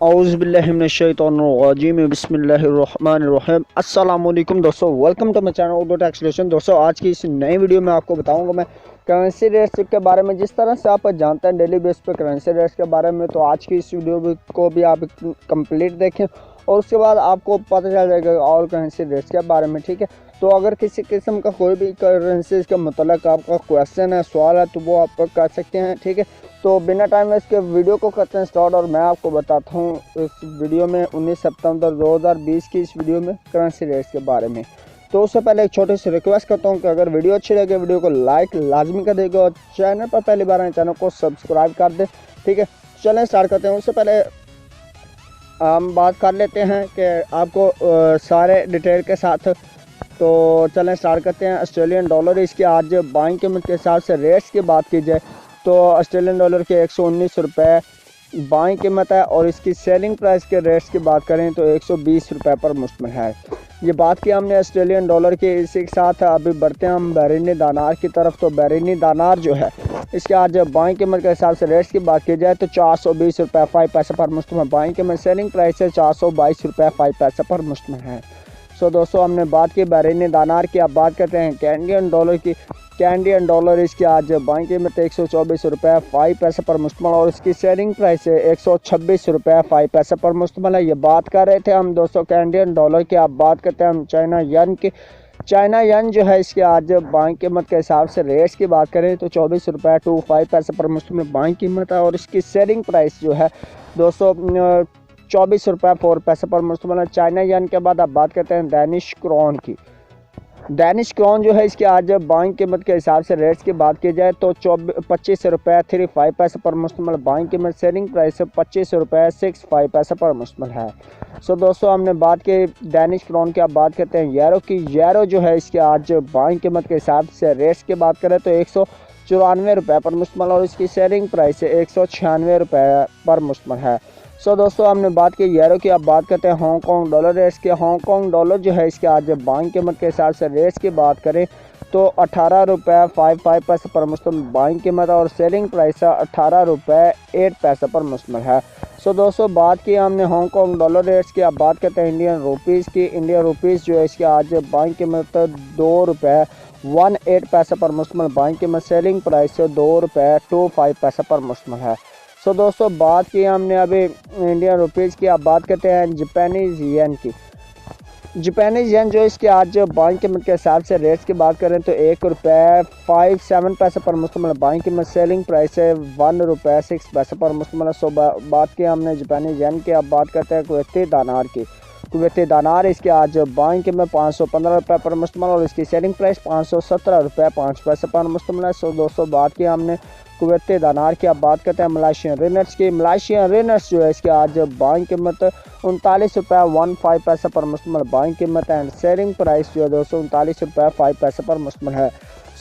औज़ुबिल्लाहिमिनश्शैतानिर्रजीम बिस्मिल्लाहिर्रहमानिर्रहीम। अस्सलाम वालेकुम दोस्तों, welcome to my channel Urdu tech solution. दोस्तों आज की इस नई वीडियो में आपको बताऊंगा मैं करेंसी रेट्स के बारे में। जिस तरह से आप जानते हैं डेली बेस पे करेंसी रेट्स के बारे में, तो आज की इस वीडियो को भी आप कंप्लीट देखें और उसके बाद आपको पता चल जाएगा और करेंसी रेट्स के बारे में। ठीक है, तो अगर किसी किस्म का कोई भी करेंसी के मतलब आपका क्वेश्चन है, सवाल है, तो वो आप कर सकते हैं। ठीक है, तो बिना टाइम वेस्ट के वीडियो को करते हैं स्टार्ट। और मैं आपको बताता हूँ इस वीडियो में 19 सितंबर 2020 की इस वीडियो में करेंसी रेट्स के बारे में। तो उससे पहले एक छोटी सी रिक्वेस्ट करता हूँ कि अगर वीडियो अच्छी लगे वीडियो को लाइक लाजमी कर देगा और चैनल पर पहली बार आए चैनल को सब्सक्राइब कर दे। ठीक है, चलें स्टार्ट करते हैं। उससे पहले हम बात कर लेते हैं कि आपको सारे डिटेल के साथ। तो चलें स्टार्ट करते हैं। ऑस्ट्रेलियन डॉलर इसके आज बाइंग कीमत के हिसाब से रेट्स की बात की जाए तो ऑस्ट्रेलियन डॉलर के 119 रुपये बाइंग कीमत है और इसकी सेलिंग प्राइस के रेट्स की बात करें तो 120 रुपये पर मुश्तमिल है। ये बात की हमने ऑस्ट्रेलियन डॉलर के। इसी के साथ अभी बढ़ते हैं हम behrini dinar की तरफ। तो behrini dinar जो है इसके आज बाइंग कीमत के हिसाब से रेट्स की बात की जाए तो 420 रुपये 5 पैसे पर मुश्तमिल बाइंग कीमत। सेलिंग प्राइस है 422 रुपये 5 पैसे पर मुश्तमिल है। सो दोस्तों हमने बात की behrini dinar की। अब बात करते हैं कैनेडियन डॉलर की। कैनेडियन डॉलर इसकी आज बाइंग कीमत 124 रुपये 5 पैसे पर मुश्तमिल और इसकी सेलिंग प्राइस है 126 रुपये 5 पैसे पर मुश्तमिल है। ये बात कर रहे थे हम दोस्तों कैनेडियन डॉलर की। अब बात करते हैं हम चाइना यन की। चाइना यन जो है इसके आज बाइंग कीमत के हिसाब से रेट्स की बात करें तो 24 रुपये 25 पैसे पर मुश्तमिल बाइंग कीमत है और इसकी सेलिंग प्राइस जो है दोस्तों 24 रुपये 4 पैसे पर मुश्तमिल है चाइना यन के। बाद आप बात करते हैं डैनिश क्रोन की। डैनिश क्रोन जो है इसके आज बाइंग कीमत के हिसाब से रेट्स की बात की जाए तो 25 रुपये 35 पैसे पर मुश्तमिल बाइंग कीमत। सेलिंग प्राइस 25 रुपये 65 पैसे पर मुश्तमिल है। सो दोस्तों हमने बात की डैनिश क्रोन की। अब बात करते हैं यूरो की। यूरो जो है इसके आज बाइंग कीमत के हिसाब से रेट्स की बात करें तो 194 रुपये पर मुश्तमिल और इसकी सेलिंग प्राइस 196 रुपये पर मुश्तमिल है। सो दोस्तों हमने बात की यूरो की। अब बात करते हैं हांगकॉन्ग डॉलर रेट्स के। हांगकॉन्ग डॉलर जो है इसके आज बाइंग कीमत के हिसाब से रेट्स की बात करें तो 18 रुपये 55 पैसे पर मुश्तमिल बाइंग कीमत और सेलिंग प्राइस 18 रुपये 8 पैसे पर मुश्तमिल है। सो दोस्तों बात की हमने हांगकॉन्ग डॉलर रेट्स की। अब बात करते हैं इंडियन रुपीज़ की। इंडियन रुपीज़ जो है इसके आज बाइंग कीमत 2 रुपये 18 पैसे पर मुश्तमिल बाइंग कीमत। सेलिंग प्राइस 2 रुपये 25 पैसे पर मुश्तमिल है। सो दोस्तों बात की हमने अभी इंडियन रुपीज़ की। अब बात करते हैं जापानीज़ येन की। जापानीज़ येन जो इसके आज बाइंग कीमत के हिसाब से रेट्स की बात करें तो 1 रुपये 57 पैसे पर मुश्तमिल बाइंग कीमत। सेलिंग प्राइस है 1 रुपये 6 पैसे पर मुश्तमिल। सो बात की हमने जापानीज़ येन की। अब बात करते हैं कुवैती दिनार की। कुवैती दिनार इसके आज बाइंग कीमत 515 रुपये पर मुश्तमिल और इसकी सेलिंग प्राइस 517 रुपये 5 पैसे पर मुश्तमिल है। सो दोस्तों बात की हमने कुवैती दिनार की। अब बात करते हैं मलेशियन रिनर्स की। मलेशियन रिनर्स जो है इसके आज बाइंग कीमत 39 रुपये 15 पैसे पर मुश्तमिल बाइंग कीमत एंड सेलिंग प्राइस जो है दोस्तों 39 रुपये 5 पैसे पर मुश्तमिल है।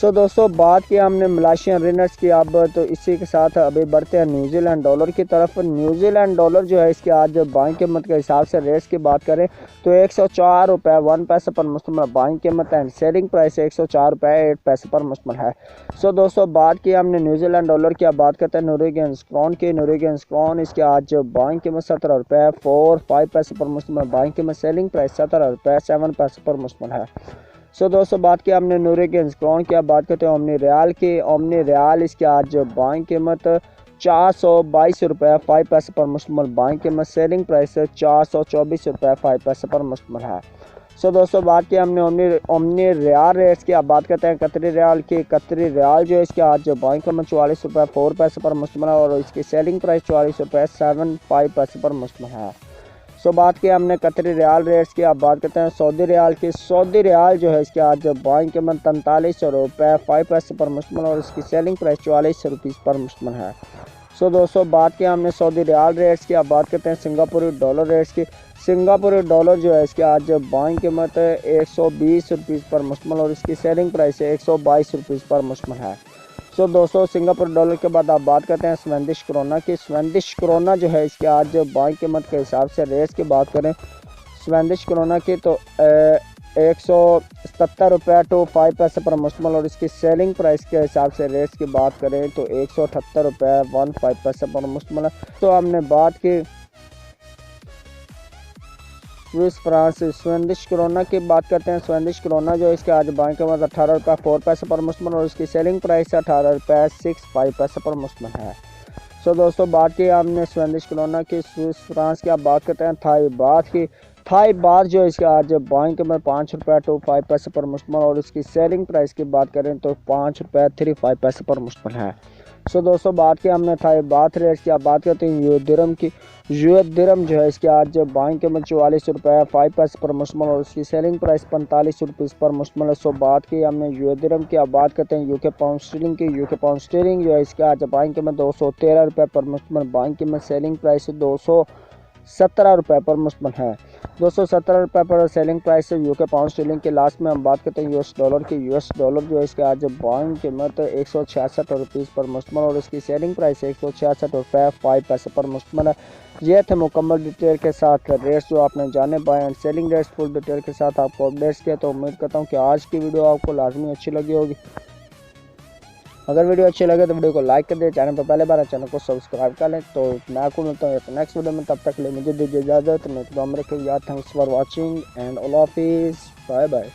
सो दोस्तों बात की हमने मलेशियन रिनर्स की। अब तो इसी के साथ अभी बढ़ते हैं न्यूजीलैंड डॉलर की तरफ। न्यूजीलैंड डॉलर जो है इसके आज बाइंग कीमत के हिसाब से रेट्स की बात करें तो 104 रुपये 1 पैसे पर मुश्तमिल बाइंग कीमत एंड सेलिंग प्राइस 104 रुपये 8 पैसे पर मुश्तमिल है। सो दोस्तों बात की हमने न्यूजीलैंड डॉलर की। अब बात करते हैं नोरेगियंस क्रोन की। नोरेगियंस क्रोन इसके आज बाइंग कीमत 17 रुपये 5 पैसे पर मुश्तमिल बाइंग कीमत। सेलिंग प्राइस 17 रुपये 7 पैसे पर मुश्तमिल है। सो दोस्तों बात की हमने नोरेगियंस क्रोन की। अब बात करते हैं ओमनी रियाल की। ओमनी रियाल इसके आज बाइंग कीमत 422 रुपये 5 पैसे पर मुश्तमिल बाइंग कीमत। सेलिंग प्राइस 424 रुपये 5 पैसे पर मुश्तमिल है। सो दोस्तों बात की हमने ओमनी रियाल रेट्स की। अब बात करते हैं कतरी रियाल की। कतरी रियाल जो है इसके आज बाइंग कीमत 44 रुपये 4 पैसे पर मुश्तमिल है और इसकी सेलिंग प्राइस 44 रुपये 75 पैसे पर मुश्तमिल है। सो बात की हमने कतरी रियाल रेट्स की। अब बात करते हैं सऊदी रियाल की। सऊदी रियाल जो है इसके आज बाइंग कीमत 43 रुपये 5 पैसे पर मुश्तमिल और इसकी सेलिंग प्राइस 44 रुपये पर मुश्तमिल है। सो दोस्तों बात की हमने सऊदी रियाल रेट्स की। अब बात करते हैं सिंगापुरी डॉलर रेट्स की। सिंगापुरी डॉलर जो है इसके आज बाइंग कीमत 120 रुपये पर मुश्तमिल और इसकी सेलिंग प्राइस 122 रुपये पर मुश्तमिल है। सो दोस्तों सिंगापुर डॉलर के बाद आप बात करते हैं स्वेडिश क्रोना की। स्वेडिश क्रोना जो है इसके आज बाइंग कीमत के हिसाब से रेट्स की बात करें स्वेडिश क्रोना की तो 177 रुपये 5 पैसे पर मुश्तमिल और इसकी सेलिंग प्राइस के हिसाब से रेट्स की बात करें तो 178 रुपये 15 पैसे पर मुश्तमिल है। तो हमने बात की स्विस फ्रांस स्वेडिश क्रोना की बात करते हैं। स्वेडिश क्रोना जो इसके आज बाइंग कीमत 18 रुपये 4 पैसे पर मुश्तमिल और इसकी सेलिंग प्राइस 18 रुपये 65 पैसे पर मुश्तमिल है। सो दोस्तों बात की हमने स्वेडिश क्रोना की। स्विस फ्रांस की आप बात करते हैं थाई बात की। थाई बात जो इसके आज बाइंग कीमत 5 रुपये 25 पैसे पर मुश्तमिल और इसकी सेलिंग प्राइस की बात करें तो 5 रुपये 35 पैसे पर मुश्तमिल है। सो दोस्तों बात की हमने थाई बात रेट की। आप बात करते हैं दिरहम की। दिरहम जो है इसके आज बाइंग कीमत 44 रुपये 5 पैसे पर मुश्तमिल और इसकी सेलिंग प्राइस 45 रुपीज़ पर मुश्तमिल है। सो बात की हमने दिरहम की। आप बात करते हैं यूके पाउंड स्टीलिंग की। यूके पाउंड स्टीलिंग जो है इसके आज बाइंग कीमत 213 रुपये पर मुश्तमिल, बाइंग कीमत सेलिंग प्राइस 217 रुपये पर मुश्तमिल है। 217 रुपये पर सेलिंग प्राइस है यूके पाउंड स्टीलिंग की। लास्ट में हम बात करते हैं यूएस डॉलर की। यूएस डॉलर जो है इसके आज बाइंग कीमत 166 रुपीज़ पर मुश्तमिल और इसकी सेलिंग प्राइस 166 रुपये 5 पैसे पर मुश्तमिल है। ये थे मुकम्मल डिटेल के साथ रेट्स जो आपने जाने buy and selling rates full detail के साथ आपको अपडेट्स किया। तो उम्मीद करता हूँ कि आज की वीडियो आपको लाजमी अच्छी लगी होगी। अगर वीडियो अच्छी लगे तो वीडियो को लाइक कर दें, चैनल पर पहले बार चैनल को सब्सक्राइब कर लें। तो मैं आपको मिलता हूँ नेक्स्ट वीडियो में, तब तक के लिए मुझे दीजिए इजाज़त। मैं तो थैंक्स फॉर वॉचिंग एंड अल्लाह हाफिज़, बाय बाय।